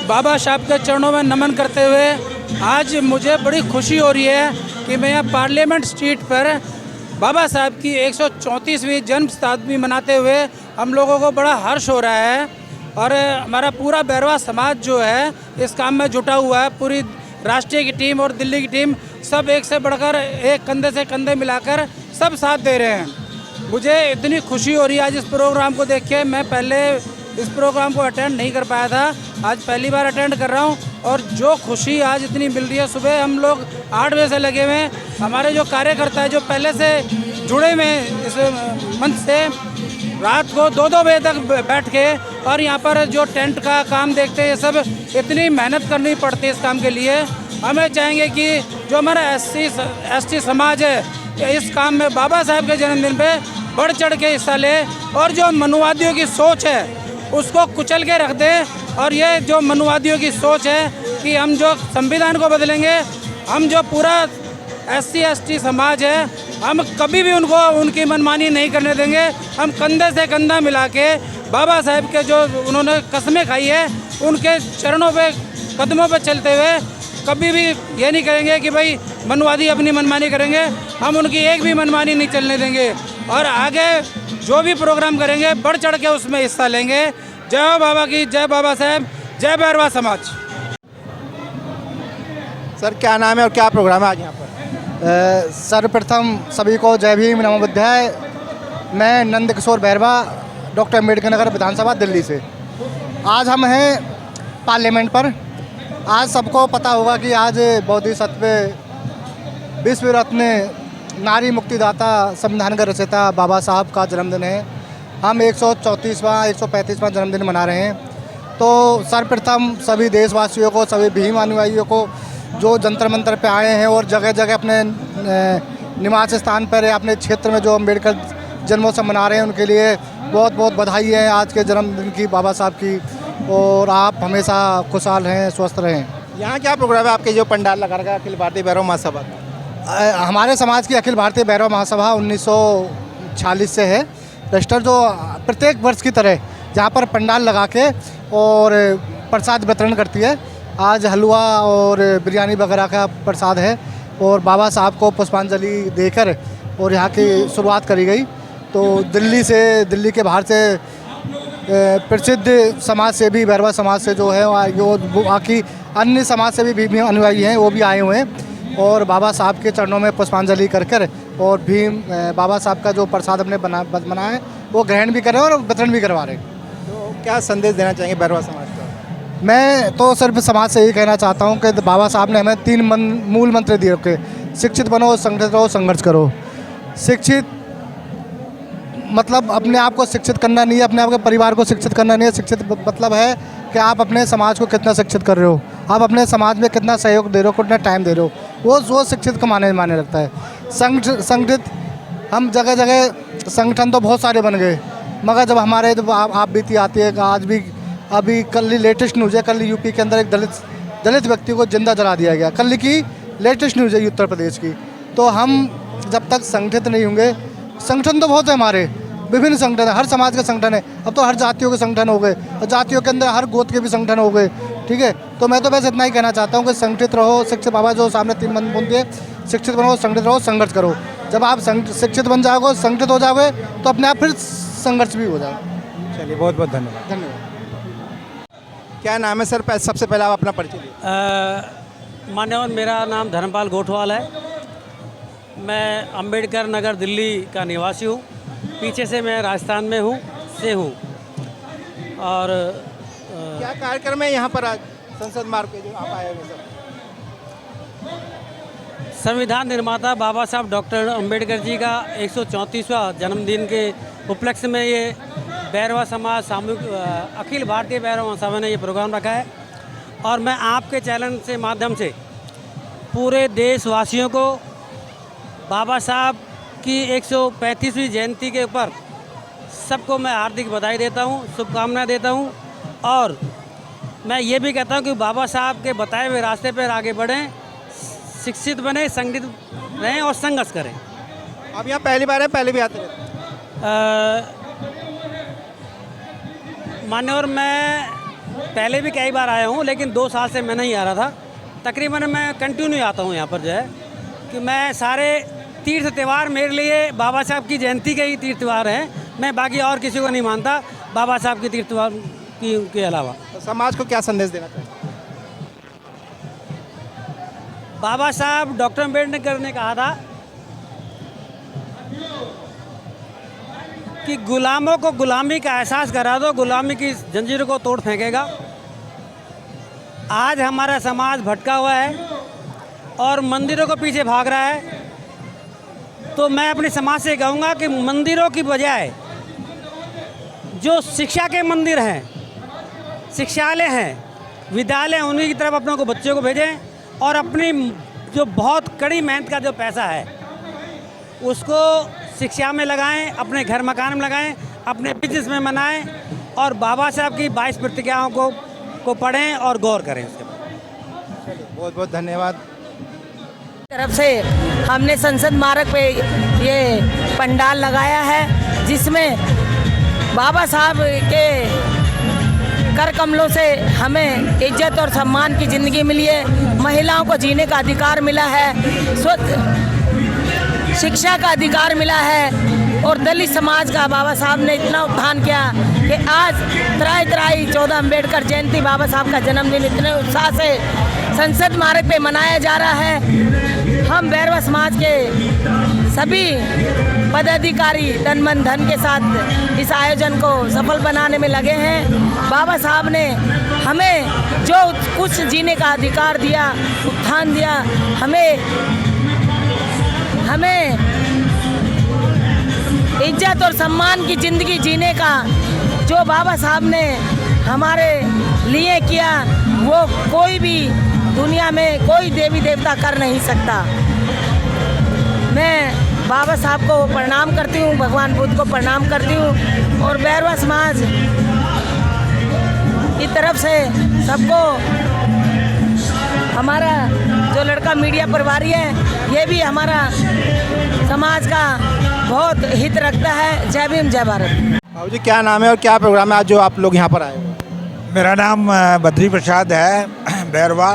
बाबा साहब के चरणों में नमन करते हुए आज मुझे बड़ी खुशी हो रही है कि मैं यहाँ पार्लियामेंट स्ट्रीट पर बाबा साहब की 134वीं जन्म शताब्दी मनाते हुए हम लोगों को बड़ा हर्ष हो रहा है। और हमारा पूरा बैरवा समाज जो है इस काम में जुटा हुआ है। पूरी राष्ट्रीय की टीम और दिल्ली की टीम सब एक से बढ़कर एक, कंधे से कंधे मिलाकर सब साथ दे रहे हैं। मुझे इतनी खुशी हो रही है आज इस प्रोग्राम को देख के। मैं पहले इस प्रोग्राम को अटेंड नहीं कर पाया था, आज पहली बार अटेंड कर रहा हूँ और जो खुशी आज इतनी मिल रही है। सुबह हम लोग 8 बजे से लगे हुए हैं। हमारे जो कार्यकर्ता है जो पहले से जुड़े हुए हैं इस मंच से, रात को 2-2 बजे तक बैठ के और यहाँ पर जो टेंट का काम देखते हैं, ये सब इतनी मेहनत करनी पड़ती है इस काम के लिए। हमें चाहेंगे कि जो हमारा एसटी समाज है इस काम में बाबा साहब के जन्मदिन पे बढ़ चढ़ के हिस्सा ले और जो मनुवादियों की सोच है उसको कुचल के रख दे। और ये जो मनुवादियों की सोच है कि हम जो संविधान को बदलेंगे, हम जो पूरा SC/ST समाज है, हम कभी भी उनको उनकी मनमानी नहीं करने देंगे। हम कंधे से कंधा मिला के बाबा साहब के जो उन्होंने कसमें खाई है उनके चरणों पे कदमों पे चलते हुए कभी भी ये नहीं करेंगे कि भाई मनवादी अपनी मनमानी करेंगे। हम उनकी एक भी मनमानी नहीं चलने देंगे और आगे जो भी प्रोग्राम करेंगे बढ़ चढ़ के उसमें हिस्सा लेंगे। जय हो बाबा की, जय बाबा साहब, जय बैरवा समाज। सर क्या नाम है और क्या प्रोग्राम है आज यहाँ पर? सर्वप्रथम सभी को जय भीम नमो बुद्धाय। मैं नंद किशोर बैरवा, डॉक्टर अम्बेडकर नगर विधानसभा दिल्ली से। आज हम हैं पार्लियामेंट पर। आज सबको पता होगा कि आज बोधिसत्व विश्व रत्न नारी मुक्तिदाता संविधान के रचयिता बाबा साहब का जन्मदिन है। हम 134वां जन्मदिन मना रहे हैं। तो सर्वप्रथम सभी देशवासियों को, सभी भीम अनुयायियों को जो जंतर मंतर पे आए हैं और जगह जगह अपने निवास स्थान पर अपने क्षेत्र में जो अम्बेडकर जन्मोत्सव मना रहे हैं उनके लिए बहुत बहुत बधाई है आज के जन्मदिन की बाबा साहब की। और आप हमेशा खुशहाल रहें, स्वस्थ रहें। यहाँ क्या प्रोग्राम है आपके जो पंडाल लगा रखा है अखिल भारतीय भैरव महासभा? हमारे समाज की अखिल भारतीय भैरव महासभा 1946 से है रजिस्टर, जो प्रत्येक वर्ष की तरह जहाँ पर पंडाल लगा के और प्रसाद वितरण करती है। आज हलवा और बिरयानी वगैरह का प्रसाद है और बाबा साहब को पुष्पांजलि देकर और यहाँ की शुरुआत करी गई। तो दिल्ली के बाहर से प्रसिद्ध समाज से भी, बैरवा समाज से जो है वो बाकी अन्य समाज से भी भीम अनुयायी हैं, वो भी आए हुए हैं और बाबा साहब के चरणों में पुष्पांजलि कर और भीम बाबा साहब का जो प्रसाद हमने बनाया है वो ग्रहण भी कर रहे हैं और वितरण भी करवा रहे हैं। तो क्या संदेश देना चाहेंगे बैरवा समाज को? मैं तो सिर्फ समाज से यही कहना चाहता हूँ कि बाबा साहब ने हमें 3 मूल मंत्र दिए कि शिक्षित बनो, संगठित रहो, संघर्ष करो। शिक्षित मतलब अपने आप को शिक्षित करना नहीं है, अपने आप के परिवार को शिक्षित करना नहीं है। शिक्षित मतलब है कि आप अपने समाज को कितना शिक्षित कर रहे हो, आप अपने समाज में कितना सहयोग दे रहे हो, कितना टाइम दे रहे हो, वो शिक्षित को माने लगता है। संगठित हम जगह जगह संगठन तो बहुत सारे बन गए, मगर जब हमारे जब आप बीती आती है, आज भी अभी कल लेटेस्ट न्यूज़ है, कल यूपी के अंदर एक दलित व्यक्ति को जिंदा जला दिया गया। कल की लेटेस्ट न्यूज़ है उत्तर प्रदेश की। तो हम जब तक संगठित नहीं होंगे, संगठन तो बहुत है हमारे, विभिन्न संगठन है, हर समाज के संगठन है, अब तो हर जातियों के संगठन हो गए और जातियों के अंदर हर गोत्र के भी संगठन हो गए। ठीक है, तो मैं तो बस इतना ही कहना चाहता हूँ कि संगठित रहो, शिक्षित, बाबा जो सामने 3 मंत्र बोलते हैं, शिक्षित बनो, संगठित रहो, संघर्ष करो। जब आप शिक्षित बन जाओगे, संगठित हो जाओगे तो अपने आप फिर संघर्ष भी हो जाएगा। चलिए, बहुत बहुत धन्यवाद। धन्यवाद। क्या नाम है सर? सबसे पहले आप अपना परिचय दीजिए। मान्यवर, मेरा नाम धर्मपाल गोठवाल है। मैं अंबेडकर नगर दिल्ली का निवासी हूँ। पीछे से मैं राजस्थान में हूँ और क्या कार्यक्रम है यहाँ पर आज संसद मार्ग पे जो आप आए हुए सर? संविधान निर्माता बाबा साहब डॉक्टर अंबेडकर जी का 134वां जन्मदिन के उपलक्ष्य में ये बैरवा समाज सामूहिक अखिल भारतीय बैरवा महासभा ने ये प्रोग्राम रखा है। और मैं आपके चैनल से माध्यम से पूरे देशवासियों को बाबा साहब की 135वीं जयंती के ऊपर सबको मैं हार्दिक बधाई देता हूँ, शुभकामनाएं देता हूँ। और मैं ये भी कहता हूँ कि बाबा साहब के बताए हुए रास्ते पर आगे बढ़ें, शिक्षित बने, संगठित रहें और संघर्ष करें। आप यहाँ पहली बार है, पहले भी आते रहते? मान्यवर, मैं पहले भी कई बार आया हूँ, लेकिन 2 साल से मैं नहीं आ रहा था। तकरीबन मैं कंटिन्यू आता हूँ यहाँ पर, जो है कि मैं सारे तीर्थ त्यौहार मेरे लिए बाबा साहब की जयंती के ही तीर्थ त्यौहार हैं। मैं बाकी और किसी को नहीं मानता बाबा साहब के तीर्थ त्यौहार के अलावा। तो समाज को क्या संदेश देना चाहिए? बाबा साहब डॉक्टर अम्बेडकर ने कहा था कि गुलामों को गुलामी का एहसास करा दो, गुलामी की जंजीरों को तोड़ फेंकेगा। आज हमारा समाज भटका हुआ है और मंदिरों को पीछे भाग रहा है। तो मैं अपने समाज से कहूँगा कि मंदिरों की बजाय जो शिक्षा के मंदिर हैं, शिक्षालय हैं, विद्यालय, उन्हीं की तरफ अपनों को बच्चों को भेजें और अपनी जो बहुत कड़ी मेहनत का जो पैसा है उसको शिक्षा में लगाएं, अपने घर मकान में लगाएं, अपने बिजनेस में मनाएं और बाबा साहब की 22 प्रतिज्ञाओं को पढ़ें और गौर करें इसके बाद। बहुत बहुत धन्यवाद। तरफ से हमने संसद मार्ग पे ये पंडाल लगाया है, जिसमें बाबा साहब के कर कमलों से हमें इज्जत और सम्मान की ज़िंदगी मिली है, महिलाओं को जीने का अधिकार मिला है, स्वच्छ शिक्षा का अधिकार मिला है और दलित समाज का बाबा साहब ने इतना उत्थान किया कि आज त्राई 14 अम्बेडकर जयंती, बाबा साहब का जन्मदिन इतने उत्साह से संसद मार्ग पे मनाया जा रहा है। हम बैरवा समाज के सभी पदाधिकारी तन मन धन के साथ इस आयोजन को सफल बनाने में लगे हैं। बाबा साहब ने हमें जो कुछ जीने का अधिकार दिया, उत्थान दिया, हमें इज्जत और सम्मान की ज़िंदगी जीने का जो बाबा साहब ने हमारे लिए किया, वो कोई भी दुनिया में कोई देवी देवता कर नहीं सकता। मैं बाबा साहब को प्रणाम करती हूँ, भगवान बुद्ध को प्रणाम करती हूँ और बैरवा समाज की तरफ से सबको, हमारा जो लड़का मीडिया प्रभारी है ये भी हमारा समाज का बहुत हित रखता है। जय भीम, जय भारत। बाबू जी, क्या नाम है और क्या प्रोग्राम है आज जो आप लोग यहाँ पर आए हो? मेरा नाम बद्री प्रसाद है, बैरवा।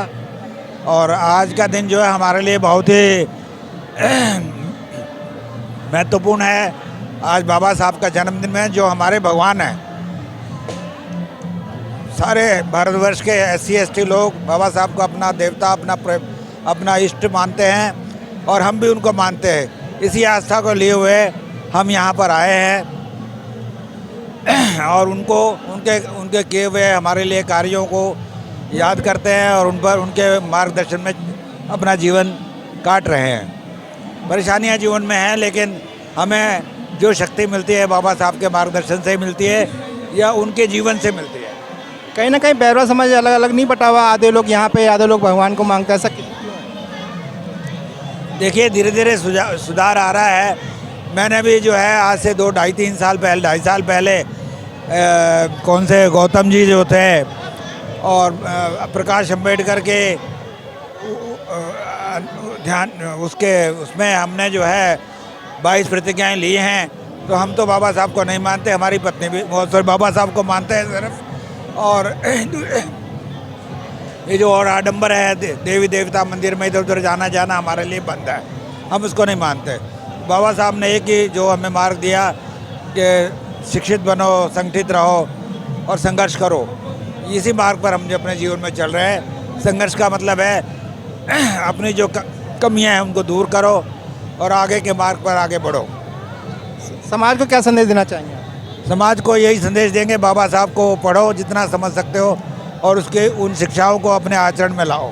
और आज का दिन जो है हमारे लिए बहुत ही महत्वपूर्ण है। आज बाबा साहब का जन्मदिन है, जो हमारे भगवान हैं। सारे भारतवर्ष के SC ST लोग बाबा साहब को अपना देवता, अपना इष्ट मानते हैं और हम भी उनको मानते हैं। इसी आस्था को लिए हुए हम यहाँ पर आए हैं और उनके किए हुए हमारे लिए कार्यों को याद करते हैं और उनके मार्गदर्शन में अपना जीवन काट रहे हैं। परेशानियां जीवन में हैं, लेकिन हमें जो शक्ति मिलती है बाबा साहब के मार्गदर्शन से मिलती है या उनके जीवन से मिलती है। कहीं ना कहीं बैरवा समाज अलग अलग नहीं बटा हुआ, आधे लोग यहाँ पे, आधे लोग भगवान को मांगते हैं, ऐसा क्यों? देखिए, धीरे धीरे सुधार आ रहा है। मैंने भी जो है आज से 2-2.5-3 साल पहले, 2.5 साल पहले कौन से गौतम जी जो थे और प्रकाश अम्बेडकर के उसमें हमने जो है 22 प्रतिज्ञाएँ ली हैं। तो हम तो बाबा साहब को नहीं मानते, हमारी पत्नी भी बाबा साहब को मानते हैं सिर्फ। और ये जो और आडंबर है देवी देवता मंदिर में इधर उधर जाना हमारे लिए बंद है, हम उसको नहीं मानते। बाबा साहब ने एक ही जो हमें मार्ग दिया कि शिक्षित बनो, संगठित रहो और संघर्ष करो। इसी मार्ग पर हम जो अपने जीवन में चल रहे हैं। संघर्ष का मतलब है अपनी जो कमियां हैं उनको दूर करो और आगे के मार्ग पर आगे बढ़ो। समाज को क्या संदेश देना चाहेंगे? समाज को यही संदेश देंगे, बाबा साहब को पढ़ो जितना समझ सकते हो और उसके उन शिक्षाओं को अपने आचरण में लाओ।